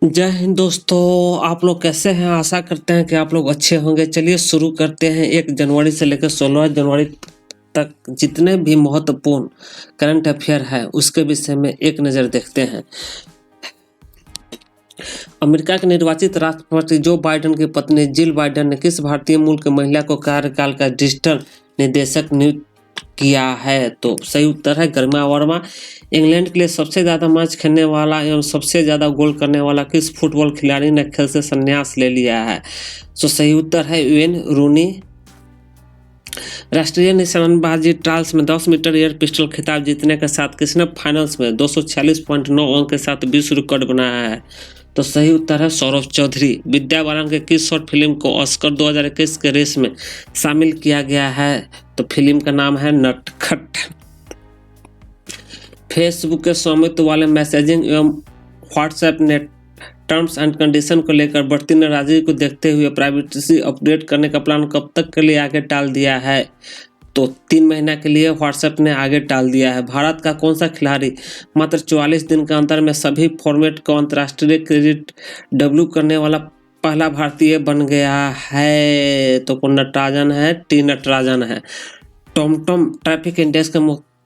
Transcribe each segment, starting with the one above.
जय हिंद दोस्तों, आप लोग कैसे हैं? आशा करते हैं कि आप लोग अच्छे होंगे। चलिए शुरू करते हैं। 1 जनवरी से लेकर 16 जनवरी तक जितने भी महत्वपूर्ण करंट अफेयर है उसके विषय में एक नज़र देखते हैं। अमेरिका के निर्वाचित राष्ट्रपति जो बाइडेन की पत्नी जिल बाइडेन ने किस भारतीय मूल की महिला को कार्यकाल का डिजिटल निदेशक नियुक्त किया है? तो सही उत्तर है गरिमा वर्मा। इंग्लैंड के लिए सबसे ज़्यादा मैच खेलने वाला एवं सबसे ज़्यादा गोल करने वाला किस फुटबॉल खिलाड़ी ने खेल से संन्यास ले लिया है? तो सही उत्तर है वेन रूनी। राष्ट्रीय निशानेबाजी ट्रायल्स में 10 मीटर एयर पिस्टल खिताब जीतने के साथ किसने फाइनल्स में 246.9 अंक के साथ विश्व रिकॉर्ड बनाया है? तो सही उत्तर है सौरभ चौधरी। विद्या बालन के किस शॉर्ट फिल्म को ऑस्कर 2021 के रेस में शामिल किया गया है? तो फिल्म का नाम है नटखट। फेसबुक के स्वामित्व वाले मैसेजिंग एवं व्हाट्सएप ने टर्म्स एंड कंडीशन को लेकर बढ़ती नाराजगी को देखते हुए प्राइवेसी अपडेट करने का प्लान कब तक के लिए आगे टाल दिया है? तो 3 महीना के लिए व्हाट्सएप ने आगे टाल दिया है। भारत का कौन सा खिलाड़ी मात्र 44 दिन के अंतर में सभी फॉर्मेट को अंतर्राष्ट्रीय क्रिकेट डेब्यू करने वाला पहला भारतीय बन गया है? तो नटराजन है, टी नटराजन है। टॉमटॉम ट्रैफिक इंडेक्स के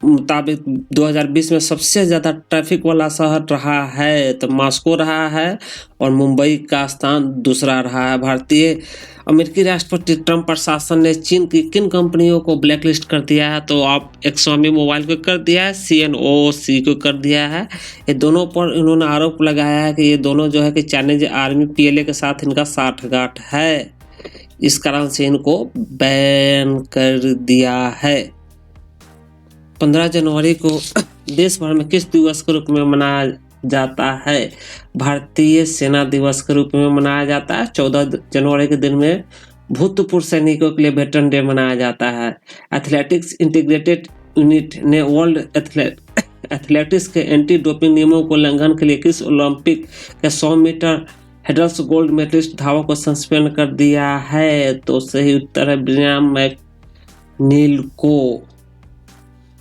मुताबिक 2020 में सबसे ज़्यादा ट्रैफिक वाला शहर रहा है? तो मॉस्को रहा है और मुंबई का स्थान दूसरा रहा है। अमेरिकी राष्ट्रपति ट्रंप प्रशासन ने चीन की किन कंपनियों को ब्लैकलिस्ट कर दिया है? तो आप एक्सॉमी मोबाइल को कर दिया है, CNOOC को कर दिया है। ये दोनों पर इन्होंने आरोप लगाया है कि ये दोनों जो है कि चाइनीज आर्मी PLA के साथ इनका साठगांठ है, इस कारण से इनको बैन कर दिया है। 15 जनवरी को देश भर में किस दिवस के रूप में मनाया जाता है? भारतीय सेना दिवस के रूप में मनाया जाता है। 14 जनवरी के दिन में भूतपूर्व सैनिकों के लिए वेटरन डे मनाया जाता है। एथलेटिक्स इंटीग्रेटेड यूनिट ने वर्ल्ड एथलेटिक्स के एंटी डोपिंग नियमों को उल्लंघन के लिए किस ओलंपिक के 100 मीटर हेडल्स गोल्ड मेडलिस्ट धावक को सस्पेंड कर दिया है? तो सही उत्तर है ब्रियान मैकनील को।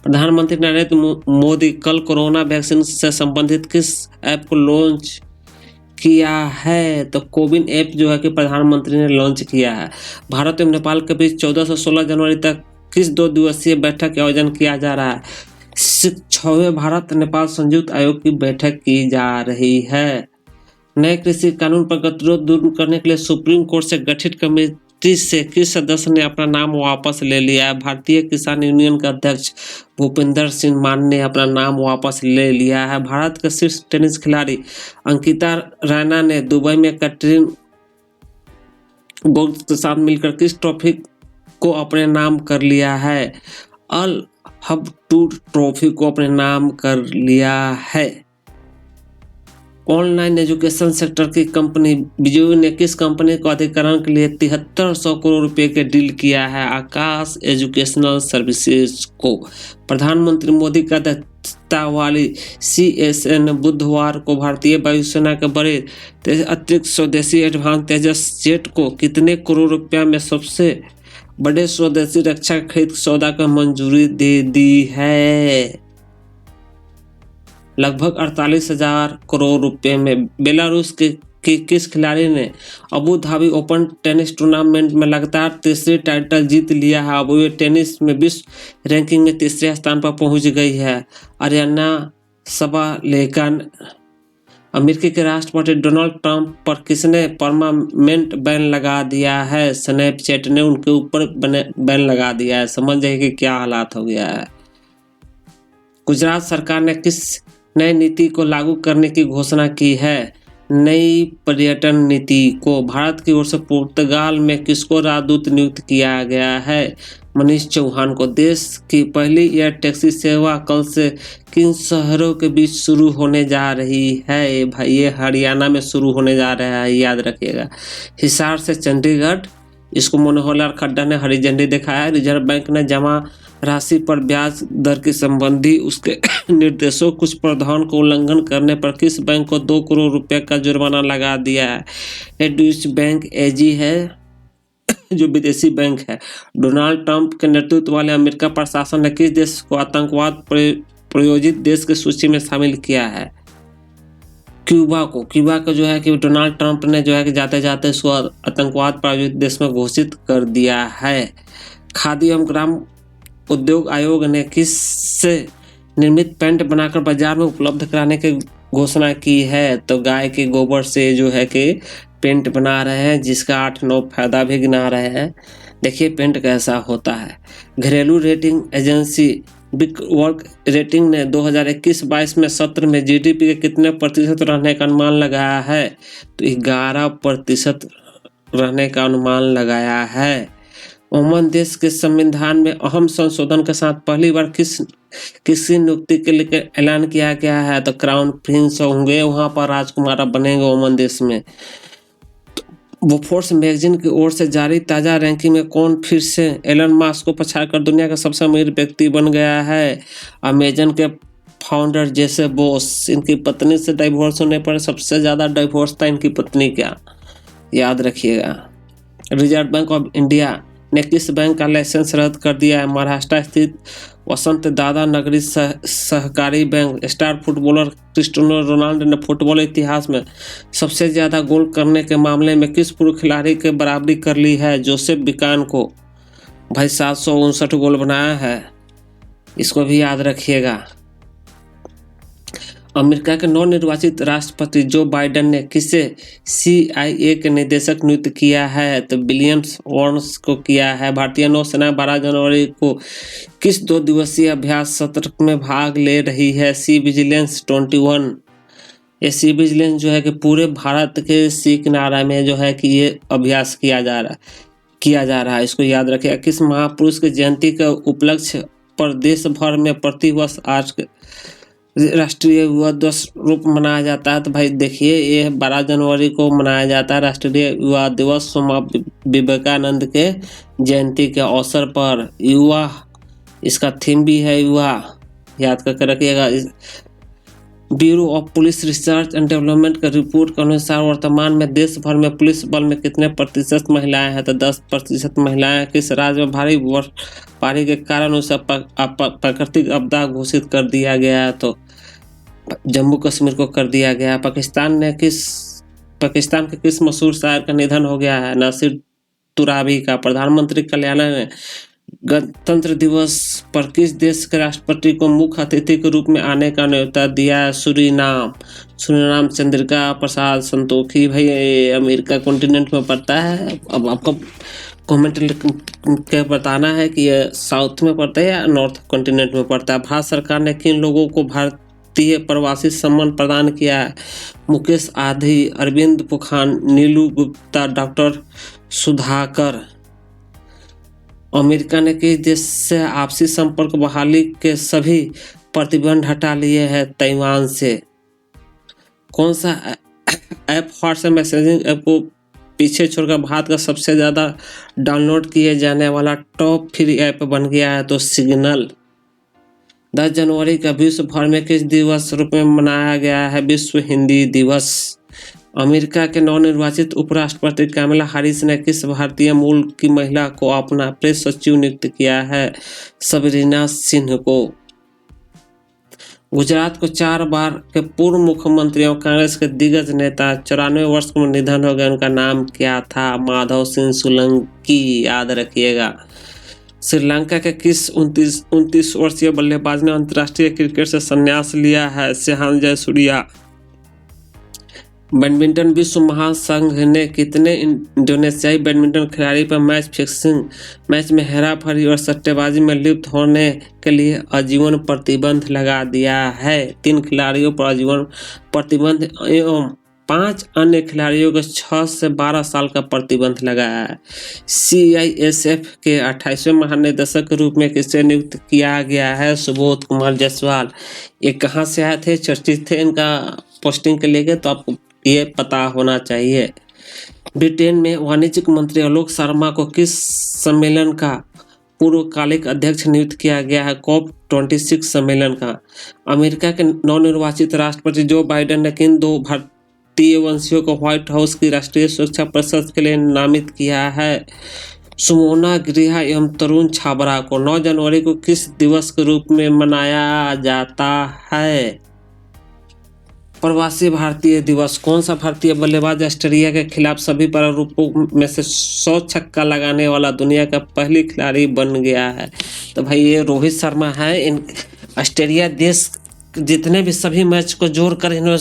प्रधानमंत्री नरेंद्र मोदी कल कोरोना वैक्सीन से संबंधित किस ऐप को लॉन्च किया है? तो कोविन ऐप जो है कि प्रधानमंत्री ने लॉन्च किया है। भारत एवं नेपाल के बीच 14 से 16 जनवरी तक किस 2 दिवसीय बैठक का आयोजन किया जा रहा है? 6वें भारत नेपाल संयुक्त आयोग की बैठक की जा रही है। नए कृषि कानून पर गतिरोध दूर करने के लिए सुप्रीम कोर्ट से गठित कमेटी से किस सदस्य ने अपना नाम वापस ले लिया है? भारतीय किसान यूनियन के अध्यक्ष भूपिंदर सिंह मान ने अपना नाम वापस ले लिया है। भारत के शीर्ष टेनिस खिलाड़ी अंकिता रैना ने दुबई में कैटरीन बोल्ट के साथ मिलकर किस ट्रॉफी को अपने नाम कर लिया है? अल हब टूर ट्रॉफी को अपने नाम कर लिया है। ऑनलाइन एजुकेशन सेक्टर की कंपनी बिजू ने किस कंपनी को अधिग्रहण के लिए 7300 करोड़ रुपए के डील किया है? आकाश एजुकेशनल सर्विसेज को। प्रधानमंत्री मोदी का अध्यक्षता वाली CSA ने बुधवार को भारतीय वायुसेना के बड़े अतिरिक्त स्वदेशी एडवांस तेजस जेट को कितने करोड़ रुपया में सबसे बड़े स्वदेशी रक्षा खरीद सौदा को मंजूरी दे दी है? लगभग 48,000 करोड़ रुपए में। बेलारूस के किस खिलाड़ी ने Abu Dhabi open tennis tournament में लगातार तीसरी टाइटल जीत लिया है? अब वे टेनिस में विश्व रैंकिंग में तीसरे स्थान पर पहुंच गई है। Aryna Sabalenka. अमेरिकी के राष्ट्रपति डोनाल्ड ट्रंप पर किसने परमानेंट बैन लगा दिया है? स्नैपचैट ने उनके ऊपर बैन लगा दिया है। समझ जाइए कि क्या हालात हो गया है। गुजरात सरकार ने किस नई नीति को लागू करने की घोषणा की है? नई पर्यटन नीति को। भारत की ओर से पुर्तगाल में किसको राजदूत नियुक्त किया गया है? मनीष चौहान को। देश की पहली एयर टैक्सी सेवा कल से किन शहरों के बीच शुरू होने जा रही है? भाई ये हरियाणा में शुरू होने जा रहा है, याद रखिएगा। हिसार से चंडीगढ़। इसको मनोहर लाल खट्टर ने हरी झंडी दिखाया। रिजर्व बैंक ने जमा राशि पर ब्याज दर के संबंधी उसके निर्देशों कुछ प्रावधान को उल्लंघन करने पर किस बैंक को 2 करोड़ रुपए का जुर्माना लगा दिया है? डॉइचे बैंक AG है जो विदेशी बैंक है। डोनाल्ड ट्रंप के नेतृत्व वाले अमेरिका प्रशासन ने किस देश को आतंकवाद प्रायोजित देश की सूची में शामिल किया है? क्यूबा को जो है कि डोनाल्ड ट्रंप ने जो है कि जाते जाते इसको आतंकवाद प्रभावित देश में घोषित कर दिया है। खादी एवं ग्राम उद्योग आयोग ने किस से निर्मित पेंट बनाकर बाजार में उपलब्ध कराने की घोषणा की है? तो गाय के गोबर से जो है कि पेंट बना रहे हैं, जिसका 8-9 फायदा भी गिना रहे हैं। देखिए पेंट कैसा होता है। घरेलू रेटिंग एजेंसी बिगवर्क रेटिंग ने 2021-22 में सत्र में जीडीपी के कितने प्रतिशत रहने का अनुमान लगाया है? तो 11% रहने का अनुमान लगाया है। ओमान देश के संविधान में अहम संशोधन के साथ पहली बार किसी नियुक्ति के लिए ऐलान किया गया है? तो क्राउन प्रिंस होंगे, वहां पर राजकुमार बनेंगे ओमान देश में। वो फोर्स मैगजीन की ओर से जारी ताजा रैंकिंग में कौन फिर से एलन मस्क को पछाड़कर दुनिया का सबसे अमीर व्यक्ति बन गया है? अमेजन के फाउंडर जेफ बेजोस। इनकी पत्नी से डाइवोर्स होने पर सबसे ज्यादा डाइवोर्स था इनकी पत्नी का, याद रखिएगा। रिजर्व बैंक ऑफ इंडिया ने किस बैंक का लाइसेंस रद्द कर दिया है? महाराष्ट्र स्थित वसंत दादा नगरी सहकारी bank. Star footballer Cristiano Ronaldo ने फुटबॉल इतिहास में सबसे ज्यादा गोल करने के मामले में किस पूर्व खिलाड़ी के बराबरी कर ली है? जोसेफ बिकान को। भाई 759 गोल बनाया है, इसको भी याद रखिएगा। अमेरिका के नवनिर्वाचित राष्ट्रपति जो बाइडेन ने किसे CIA के निदेशक नियुक्त किया है? तो विलियम्स वॉर्न्स को किया है। भारतीय नौसेना 12 जनवरी को किस 2 दिवसीय अभ्यास सत्र में भाग ले रही है? सी विजिलेंस 21। ये सी विजिलेंस जो है कि पूरे भारत के सी किनारा में जो है कि ये अभ्यास किया जा रहा है, इसको याद रखिएगा। किस महापुरुष की जयंती के उपलक्ष्य पर देश भर में प्रतिवर्ष आज राष्ट्रीय युवा दिवस रूप मनाया जाता है? तो भाई देखिए ये 12 जनवरी को मनाया जाता है राष्ट्रीय युवा दिवस, स्वामी विवेकानंद के जयंती के अवसर पर। युवा इसका थीम भी है युवा, याद करके रखिएगा। Bureau of police research and development के रिपोर्ट के अनुसार वर्तमान में देश भर में पुलिस बल में कितने प्रतिशत महिलाएं हैं? तो 10% महिलाएं। किस राज्य में भारी बर्फबारी के कारण उसे प्राकृतिक आपदा घोषित कर दिया गया है? तो जम्मू कश्मीर को कर दिया गया। पाकिस्तान के किस मशहूर शायर का निधन हो गया है? नासिर तुराबी का। प्रधानमंत्री कार्यालय ने गणतंत्र दिवस पर किस देश के राष्ट्रपति को मुख्य अतिथि के रूप में आने का न्योता दिया है? सूरीनाम चंद्रिका प्रसाद संतोखी। भाई अमेरिका कॉन्टिनेंट में पड़ता है। अब आपको कमेंट के बताना है कि ये साउथ में पड़ता है या नॉर्थ कॉन्टिनेंट में पड़ता है। भारत सरकार ने किन लोगों को भारतीय प्रवासी सम्मान प्रदान किया है? मुकेश आधी, अरविंद पुखान, नीलू गुप्ता, डॉक्टर सुधाकर। अमेरिका ने किस देश से आपसी संपर्क बहाली के सभी प्रतिबंध हटा लिए हैं? ताइवान से। कौन सा ऐप व्हाट्सएप मैसेजिंग ऐप को पीछे छोड़कर भारत का सबसे ज्यादा डाउनलोड किए जाने वाला टॉप 3 ऐप बन गया है? तो सिग्नल। 10 जनवरी का विश्व भर में किस दिवस रूप में मनाया गया है? विश्व हिंदी दिवस। अमेरिका के नवनिर्वाचित उपराष्ट्रपति कमला हैरिस ने किस भारतीय मूल की महिला को अपना प्रेस सचिव नियुक्त किया है? सबरीना सिंह को। गुजरात को 4 बार के पूर्व मुख्यमंत्री और कांग्रेस के दिग्गज नेता 94 वर्ष में निधन हो गया। उनका नाम क्या था? माधव सिंह सोलंकी, याद रखिएगा। श्रीलंका के किस 29 वर्षीय बल्लेबाज ने अंतर्राष्ट्रीय क्रिकेट से संन्यास लिया है? शेहान जयसूर्या। बैडमिंटन विश्व महासंघ ने कितने इंडोनेशियाई बैडमिंटन खिलाड़ी पर मैच में हेराफेरी और सट्टेबाजी में लिप्त होने के लिए आजीवन प्रतिबंध लगा दिया है? 3 खिलाड़ियों पर आजीवन प्रतिबंध एवं 5 अन्य खिलाड़ियों को 6 से 12 साल का प्रतिबंध लगाया है। CISF के 28वें महानिदेशक के रूप में किसे नियुक्त किया गया है? सुबोध कुमार जायसवाल। ये कहाँ से आए थे, चर्चित थे इनका पोस्टिंग के लिए, तो आपको ये पता होना चाहिए। ब्रिटेन में वाणिज्यिक मंत्री आलोक शर्मा को किस सम्मेलन का पूर्वकालिक अध्यक्ष नियुक्त किया गया है? COP26 सम्मेलन का। अमेरिका के नवनिर्वाचित राष्ट्रपति जो बाइडेन ने किन 2 भारतीय वंशियों को व्हाइट हाउस की राष्ट्रीय सुरक्षा परिषद के लिए नामित किया है? सुमोना गृहा एवं तरुण छाबरा को। 9 जनवरी को किस दिवस के रूप में मनाया जाता है? प्रवासी भारतीय दिवस। कौन सा भारतीय बल्लेबाज ऑस्ट्रेलिया के खिलाफ सभी प्रारूपों में से 100 छक्का लगाने वाला दुनिया का पहली खिलाड़ी बन गया है? तो भाई ये रोहित शर्मा है। इन ऑस्ट्रेलिया देश जितने भी सभी मैच को जोड़कर इन्होंने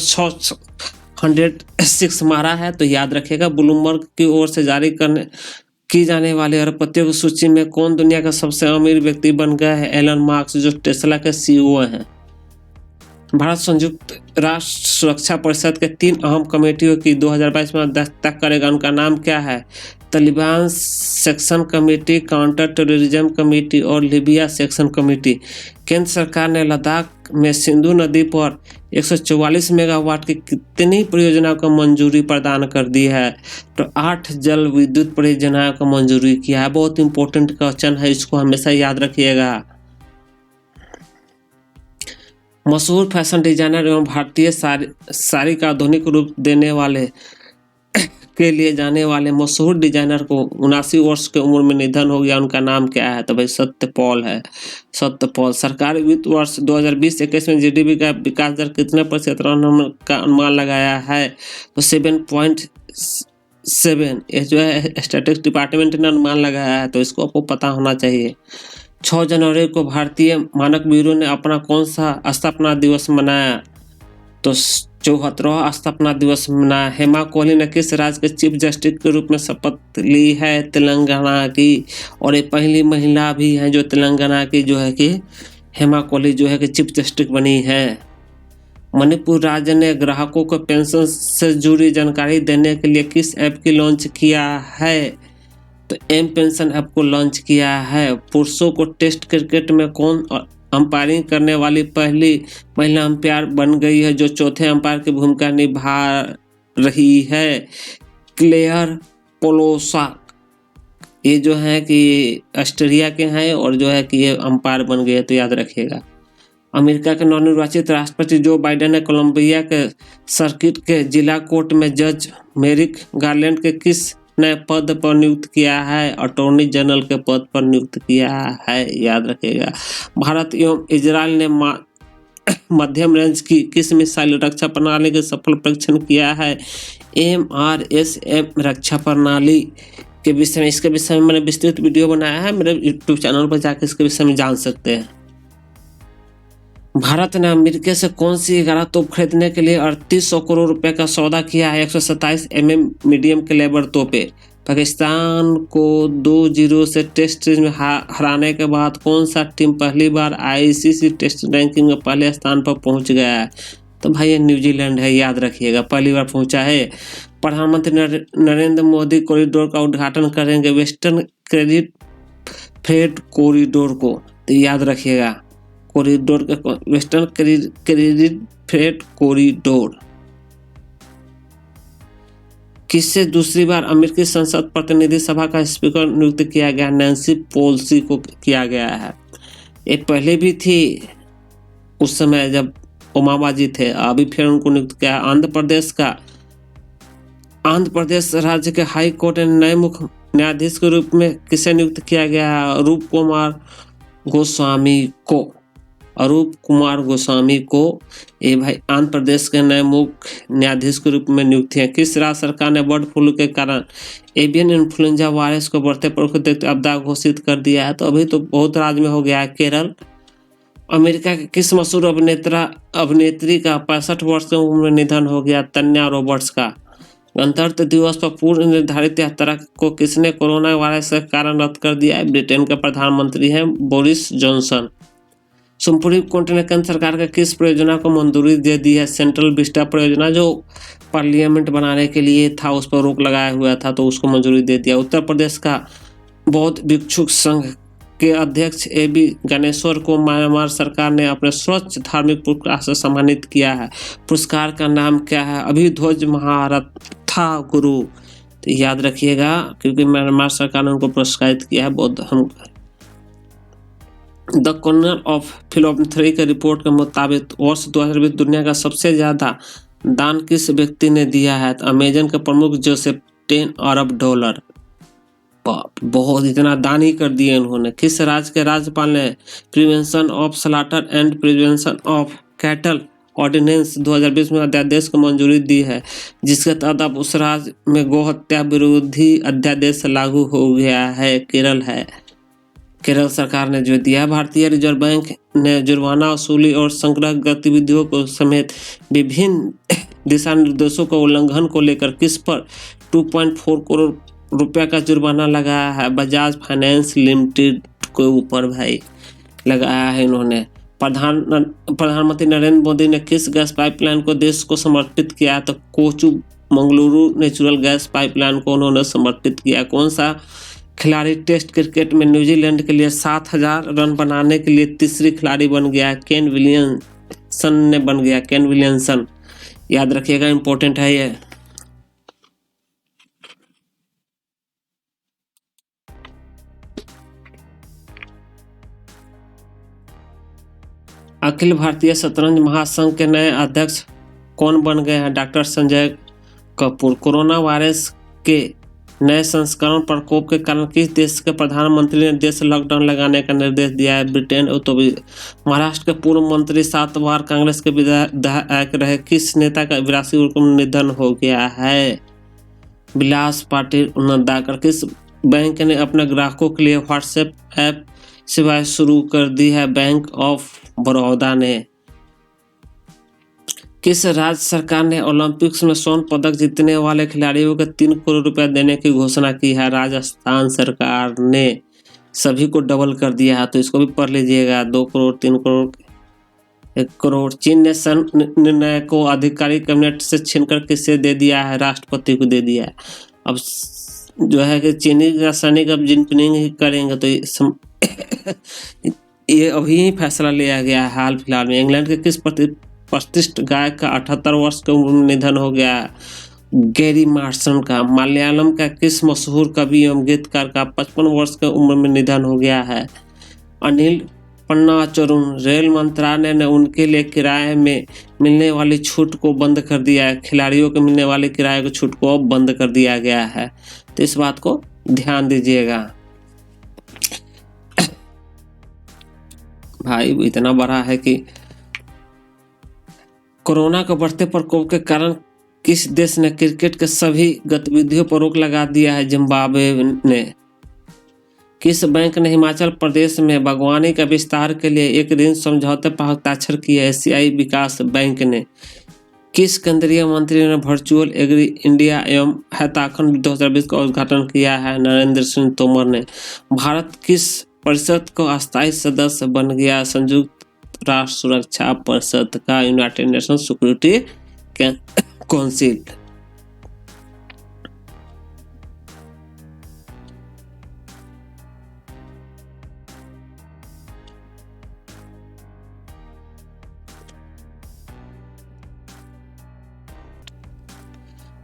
106 मारा है। तो याद रखिएगा। ब्लूमबर्ग की ओर से जारी की जाने वाले अरबपतियों की सूची में कौन दुनिया का सबसे अमीर व्यक्ति बन गया है? एलन मार्क्स, जो टेस्ला के सीईओ हैं। भारत संयुक्त राष्ट्र सुरक्षा परिषद के 3 अहम कमेटियों की 2022 में अध्यक्षता करेगा। उनका नाम क्या है? Taliban section committee, counter terrorism committee और लीबिया सेक्शन कमेटी। केंद्र सरकार ने लद्दाख में सिंधु नदी पर 144 मेगावाट की कितनी परियोजनाओं को मंजूरी प्रदान कर दी है? तो 8 जल विद्युत परियोजनाओं को मंजूरी किया है। बहुत इंपॉर्टेंट क्वेश्चन है, इसको हमेशा याद रखिएगा। मशहूर फैशन डिजाइनर एवं भारतीय साड़ी का आधुनिक रूप देने वाले के लिए जाने वाले मशहूर डिजाइनर को 79 वर्ष की उम्र में निधन हो गया। उनका नाम क्या है? तो भाई सत्यपाल है। सत्यपाल। सरकारी वित्त वर्ष 2020-21 में जीडीपी का विकास दर कितने प्रतिशत का अनुमान लगाया है? तो 7.7। ये जो है स्टैटिस्टिक्स डिपार्टमेंट ने अनुमान लगाया है, तो इसको आपको पता होना चाहिए। 6 जनवरी को भारतीय मानक ब्यूरो ने अपना कौन सा स्थापना दिवस मनाया? तो 74वां स्थापना दिवस मनाया। हेमा कोहली ने किस राज्य के चीफ जस्टिस के रूप में शपथ ली है? तेलंगाना की। और ये पहली महिला भी है जो तेलंगाना की जो है कि हेमा कोहली जो है कि चीफ जस्टिस बनी है। मणिपुर राज्य ने ग्राहकों को पेंशन से जुड़ी जानकारी देने के लिए किस ऐप की लॉन्च किया है? तो एम पेंशन ऐप को लॉन्च किया है। पुरुषों को टेस्ट क्रिकेट में कौन अंपायरिंग करने वाली पहली महिला अंपायर बन गई है, जो चौथे अंपायर की भूमिका निभा रही है? क्लेयर पोलोसाक। ये जो है कि ऑस्ट्रेलिया के हैं और जो है कि ये अंपायर बन गए, तो याद रखिएगा। अमेरिका के नवनिर्वाचित राष्ट्रपति जो बाइडेन ने कोलंबिया के सर्किट के जिला कोर्ट में जज मेरिक गार्लैंड के किस नए पद पर नियुक्त किया है? अटॉर्नी जनरल के पद पर नियुक्त किया है, याद रखिएगा। भारत एवं इजराइल ने मध्यम रेंज की किस मिसाइल रक्षा प्रणाली का सफल परीक्षण किया है? MRSM रक्षा प्रणाली के विषय में। इसके विषय में मैंने विस्तृत वीडियो बनाया है, मेरे यूट्यूब चैनल पर जाकर इसके विषय में जान सकते हैं। भारत ने अमेरिका से कौन सी 11 तोप खरीदने के लिए 3800 करोड़ रुपए का सौदा किया है? 127 mm मीडियम कैलिबर तोपे। पाकिस्तान को 2-0 से टेस्ट सीरीज में हराने के बाद कौन सा टीम पहली बार ICC टेस्ट रैंकिंग में पहले स्थान पर पहुंच गया है? तो भाई ये न्यूजीलैंड है, याद रखिएगा, पहली बार पहुंचा है। प्रधानमंत्री नरेंद्र मोदी कॉरिडोर का उद्घाटन करेंगे, वेस्टर्न क्रेडिट फ्रेट कॉरिडोर को, तो याद रखिएगा कॉरिडोर का वेस्टर्न क्रेडिट फ्रेट कॉरिडोर। किससे दूसरी बार अमेरिकी संसद प्रतिनिधि सभा का स्पीकर नियुक्त किया गया? नैन्सी पेलोसी को किया गया है। ये पहले भी थी उस समय जब ओबामा जी थे, अभी फिर उनको नियुक्त किया। आंध्र प्रदेश राज्य के हाई कोर्ट ने नए मुख्य न्यायाधीश के रूप में किसे नियुक्त किया गया? अरूप कुमार गोस्वामी को ये भाई आंध्र प्रदेश के नए मुख्य न्यायाधीश के रूप में नियुक्त है। किस राज्य सरकार ने बर्ड फ्लू के कारण एवियन इन्फ्लुएंजा वायरस को बढ़ते प्रकोप को देखते आपदा घोषित कर दिया है? तो अभी तो बहुत राज्य में हो गया है, केरल। अमेरिका के किस मशहूर अभिनेत्री का 65 वर्ष की उम्र में निधन हो गया? तन्या रॉबर्ट्स का। गणतंत्र दिवस पर पूर्व निर्धारित यात्रा को किसने कोरोना वायरस के कारण रद्द कर दिया है? ब्रिटेन के प्रधानमंत्री हैं बोरिस जॉनसन। सुप्रीम कोर्ट ने केंद्र सरकार के किस परियोजना को मंजूरी दे दी है? सेंट्रल विस्टा परियोजना, जो पार्लियामेंट बनाने के लिए था, उस पर रोक लगाया हुआ था, तो उसको मंजूरी दे दिया। उत्तर प्रदेश का बौद्ध भिक्षुक संघ के अध्यक्ष AB गणेश्वर को म्यांमार सरकार ने अपने स्वच्छ धार्मिक पुरस्कार से सम्मानित किया है। पुरस्कार का नाम क्या है? अभिध्वज महारथा गुरु, तो याद रखिएगा, क्योंकि म्यांमार सरकार ने उनको पुरस्कृत किया है बौद्ध धर्म। द कॉर्नर ऑफ फिलोमेथ्री के रिपोर्ट के मुताबिक वर्ष 2020 दुनिया का सबसे ज्यादा दान किस व्यक्ति ने दिया है? तो अमेजन के प्रमुख जोसेफ $10 अरब। बहुत इतना दान ही कर दिए उन्होंने। किस राज्य के राज्यपाल ने prevention of slaughter and prevention of cattle ordinance 2020 में अध्यादेश को मंजूरी दी है, जिसके तहत अब उस राज्य में गौ हत्या विरोधी अध्यादेश लागू हो गया है। केरल सरकार ने जो दिया। भारतीय रिजर्व बैंक ने जुर्माना वसूली और संग्रह गतिविधियों को समेत विभिन्न दिशा निर्देशों का उल्लंघन को लेकर किस पर 2.4 करोड़ रुपया का जुर्माना लगाया है। बजाज फाइनेंस लिमिटेड के ऊपर भाई लगाया है इन्होंने। प्रधानमंत्री नरेंद्र मोदी ने किस गैस पाइपलाइन को देश को समर्पित किया, तो कोचू मंगलुरु नेचुरल गैस पाइपलाइन को उन्होंने समर्पित किया। कौन सा खिलाड़ी टेस्ट क्रिकेट में न्यूजीलैंड के लिए 7,000 रन बनाने के लिए तीसरी खिलाड़ी बन गया? Kane Williamson. याद रखिएगा, इंपॉर्टेंट है ये। अखिल भारतीय शतरंज महासंघ के नए अध्यक्ष कौन बन गए हैं? Doctor Sanjay Kapoor. Corona virus के नए संस्करण प्रकोप के कारण किस देश के प्रधानमंत्री ने देश लॉकडाउन लगाने का निर्देश दिया है? ब्रिटेन। तो महाराष्ट्र के पूर्व मंत्री 7 बार कांग्रेस के विधायक रहे किस नेता का 82 वर्ष में निधन हो गया है? विलास पाटिल उन्नदाकर। किस बैंक ने अपने ग्राहकों के लिए व्हाट्सएप ऐप सेवाएं शुरू कर दी है? बैंक ऑफ बड़ौदा ने। किस राज्य सरकार ने ओलंपिक्स में स्वर्ण पदक जीतने वाले खिलाड़ियों को 3 करोड़ रुपए देने की घोषणा की है? राजस्थान सरकार ने सभी को डबल कर दिया है, तो इसको भी पढ़ लीजिएगा। 2 करोड़, 3 करोड़, 1 करोड़। चीन ने निर्णय को आधिकारिक कैबिनेट से छीनकर किसे दे दिया है? राष्ट्रपति को दे दिया है। अब जो है कि चीनी रासायनिक अब जिनपिंग ही करेंगे, तो ये अभी ही फैसला लिया गया है हाल फिलहाल में। इंग्लैंड के किस प्रतिष्ठित गायक का 78 वर्ष की उम्र में निधन हो गया? गैरी मार्सन का। मलयालम का किस मशहूर कवि एवं गीतकार का 55 वर्ष की उम्र में निधन हो गया है? अनिल पन्नाचरुन। रेल मंत्रालय ने उनके लिए किराए में मिलने वाली छूट को बंद कर दिया है। खिलाड़ियों को मिलने वाले किराए की छूट को अब बंद कर दिया गया है, तो इस बात को ध्यान दीजिएगा। भाई इतना बड़ा है कि कोरोना के बढ़ते प्रकोप के कारण किस देश ने क्रिकेट के सभी गतिविधियों पर रोक लगा दिया है? जिम्बाब्वे ने। किस बैंक ने हिमाचल प्रदेश में बागवानी का विस्तार के लिए एक ऋण समझौते पर हस्ताक्षर किया? एशियाई विकास बैंक ने। किस केंद्रीय मंत्री ने वर्चुअल एग्री इंडिया एवं हैकाथन 2020 का उद्घाटन किया है? नरेंद्र सिंह तोमर ने। भारत किस परिषद को अस्थायी सदस्य बन गया? संयुक्त राष्ट्र सुरक्षा परिषद का, यूनाइटेड नेशन सिक्योरिटी काउंसिल।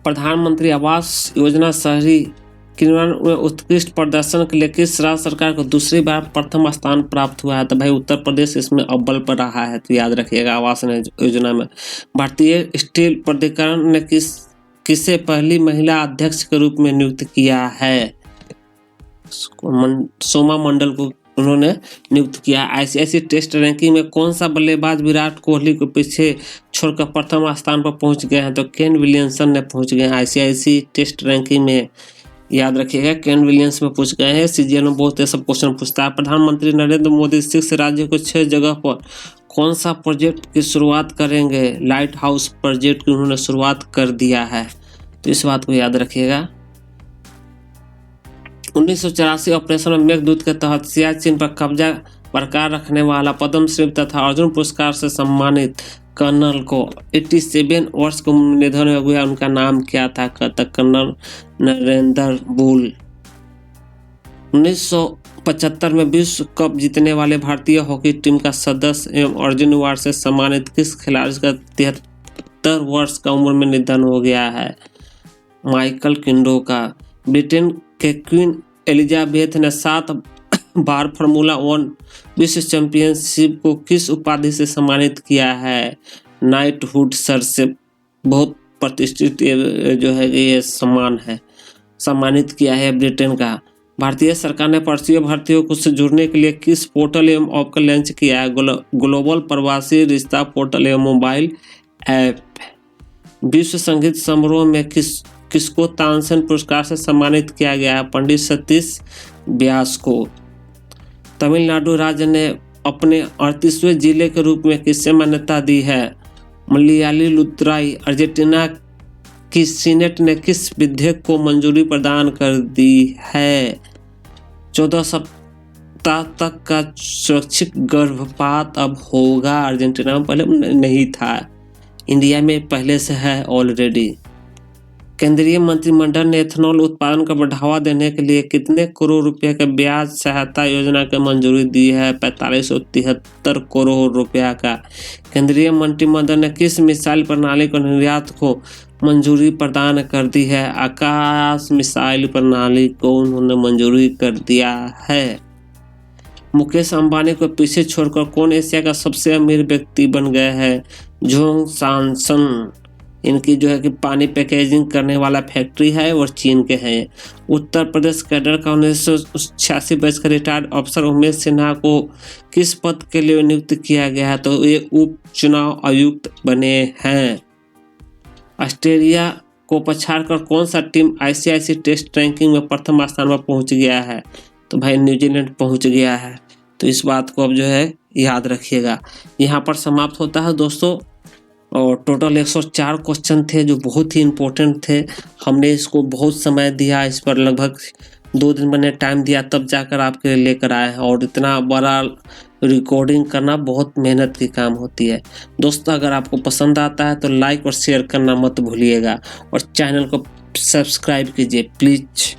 प्रधानमंत्री आवास योजना शहरी क्रियान्वयन में उत्कृष्ट प्रदर्शन के लिए किस राज्य सरकार को दूसरी बार प्रथम स्थान प्राप्त हुआ है? तो भाई उत्तर प्रदेश इसमें अव्वल पर रहा है, तो याद रखिएगा आवास योजना में। भारतीय स्टील प्राधिकरण ने किसे पहली महिला अध्यक्ष के रूप में नियुक्त किया है? सोमा मंडल को उन्होंने नियुक्त किया। आईसीआईसी टेस्ट रैंकिंग में कौन सा बल्लेबाज विराट कोहली को पीछे छोड़कर प्रथम स्थान पर पहुंच गए हैं? तो केन विलियमसन ने पहुंच गए हैं आईसीआईसी टेस्ट रैंकिंग में। याद रखिएगा, केन विलियम्स में पूछ गए हैं। सीजीएल में बहुत सब क्वेश्चन पूछता है। प्रधानमंत्री नरेंद्र मोदी 6 राज्यों को 6 जगह पर कौन सा प्रोजेक्ट की शुरुआत करेंगे? लाइट हाउस प्रोजेक्ट की उन्होंने शुरुआत कर दिया है, तो इस बात को याद रखिएगा। 1984 ऑपरेशन मेघदूत के तहत सियाचिन पर कब्जा बरकरार रखने वाला पद्मश्री तथा अर्जुन पुरस्कार से सम्मानित कर्नल को 87 वर्ष की उम्र में निधन हो गया। उनका नाम क्या था? Colonel Narendra bull. 1975 में विश्व कप जीतने वाले भारतीय हॉकी टीम का सदस्य एवं अर्जुन अवार्ड से सम्मानित किस खिलाड़ी का 73 वर्ष का उम्र में निधन हो गया है? माइकल किंडो का। ब्रिटेन के क्वीन एलिजाबेथ ने 7 बार फार्मूला 1 विश्व चैंपियनशिप को किस उपाधि से सम्मानित किया है? नाइटहुड सर से। बहुत प्रतिष्ठित जो है ये सम्मान है, सम्मानित किया है ब्रिटेन का। भारतीय सरकार ने प्रवासी भारतीयों को से जुड़ने के लिए किस पोर्टल एवं ऐप का लॉन्च किया है? ग्लोबल प्रवासी रिश्ता पोर्टल एवं मोबाइल ऐप। विश्व संगीत समारोह में किसको तानसेन पुरस्कार से सम्मानित किया गया है? पंडित सतीश व्यास को। तमिलनाडु राज्य ने अपने 38वें जिले के रूप में किससे मान्यता दी है? मलयालीदुथुराई। अर्जेंटीना की सीनेट ने किस विधेयक को मंजूरी प्रदान कर दी है? 14 सप्ताह तक का सुरक्षित गर्भपात अब होगा। अर्जेंटीना में पहले नहीं था, इंडिया में पहले से है ऑलरेडी। केंद्रीय मंत्रिमंडल ने एथेनॉल उत्पादन को बढ़ावा देने के लिए कितने करोड़ रुपए के ब्याज सहायता योजना को मंजूरी दी है? 4573 करोड़ रुपया का। केंद्रीय मंत्रिमंडल ने किस मिसाइल प्रणाली को निर्यात को मंजूरी प्रदान कर दी है? आकाश मिसाइल प्रणाली को उन्होंने मंजूरी कर दिया है। मुकेश अंबानी को पीछे छोड़कर कौन एशिया का सबसे अमीर व्यक्ति बन गए हैं? जोंग सांसन। इनकी जो है कि पानी पैकेजिंग करने वाला फैक्ट्री है और चीन के हैं। उत्तर प्रदेश कैडर का 1986 बैच का रिटायर्ड अफसर उमेश सिन्हा को किस पद के लिए नियुक्त किया गया है? तो ये उप चुनाव आयुक्त बने हैं। ऑस्ट्रेलिया को पछाड़कर कौन सा टीम ICIC टेस्ट रैंकिंग में प्रथम स्थान पर पहुंच गया है? तो भाई न्यूजीलैंड पहुंच गया है। तो इस बात को अब जो है याद रखिएगा। यहाँ पर समाप्त होता है दोस्तों, और टोटल 104 क्वेश्चन थे जो बहुत ही इम्पोर्टेंट थे। हमने इसको बहुत समय दिया, इस पर लगभग 2 दिन मैंने टाइम दिया, तब जाकर आपके लिए लेकर आए हैं। और इतना बड़ा रिकॉर्डिंग करना बहुत मेहनत की काम होती है। दोस्तों अगर आपको पसंद आता है तो लाइक और शेयर करना मत भूलिएगा, और चैनल को सब्सक्राइब कीजिए प्लीज़।